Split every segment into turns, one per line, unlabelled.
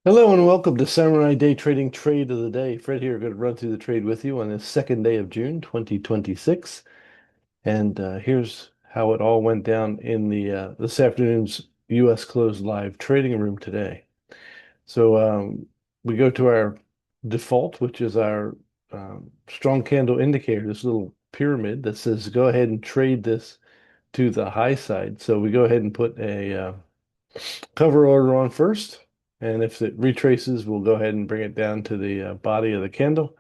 Hello and welcome to Samurai Day Trading Trade of the Day. Fred here, going to run through the trade with you on the second day of June 2026. And here's how it all went down in the this afternoon's U.S. closed live trading room today. So we go to our default, which is our strong candle indicator, this little pyramid that says go ahead and trade this to the high side. So we go ahead and put a cover order on first. And if it retraces, we'll go ahead and bring it down to the body of the candle.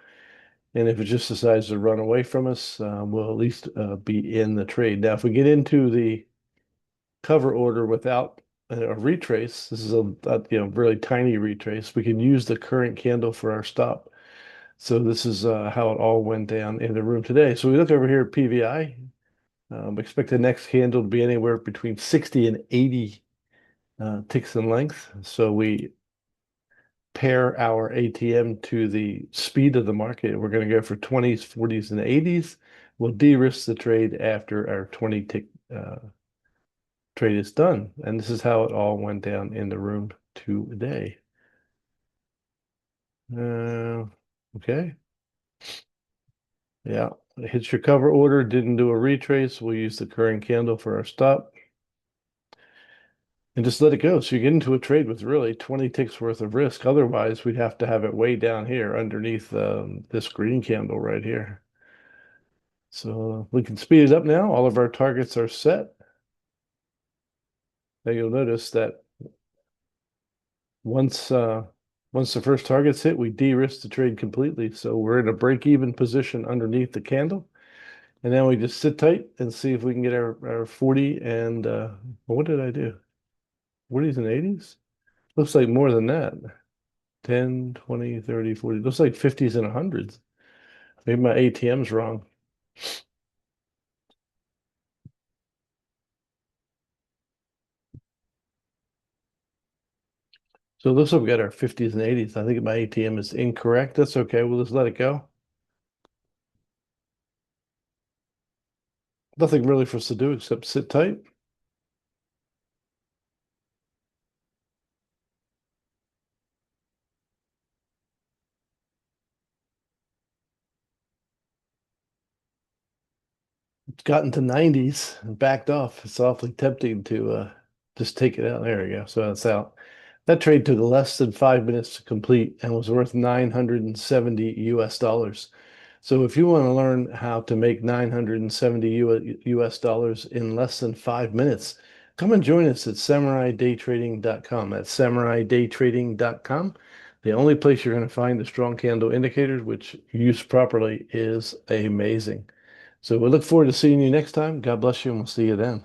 And if it just decides to run away from us, we'll at least be in the trade. Now, if we get into the cover order without a retrace, this is a really tiny retrace. We can use the current candle for our stop. So this is how it all went down in the room today. So we look over here at PVI. Expect the next candle to be anywhere between 60 and 80 ticks in length. So we pair our ATM to the speed of the market. We're going to go for 20s, 40s, and 80s. We'll de-risk the trade after our 20 tick trade is done. And this is how it all went down in the room today. Okay. Yeah. It hits your cover order, didn't do a retrace. We'll use the current candle for our stop and just let it go. So you get into a trade with really 20 ticks worth of risk. Otherwise, we'd have to have it way down here underneath this green candle right here. So we can speed it up now. All of our targets are set. Now you'll notice that once once the first target's hit, we de-risk the trade completely. So we're in a break-even position underneath the candle. And then we just sit tight and see if we can get our 40 and what did I do? 40s and 80s? Looks like more than that. 10, 20, 30, 40. Looks like 50s and 100s. Maybe my ATM's wrong. So it looks like we got our 50s and 80s. I think my ATM is incorrect. That's okay. We'll just let it go. Nothing really for us to do except sit tight. It's gotten to 90s and backed off. It's awfully tempting to just take it out. There we go. So that's out. That trade took less than 5 minutes to complete and was worth 970 US dollars. So if you want to learn how to make 970 US dollars in less than 5 minutes, come and join us at samuraidaytrading.com. That's samuraidaytrading.com. The only place you're going to find the strong candle indicators, which used properly is amazing. So we look forward to seeing you next time. God bless you, and we'll see you then.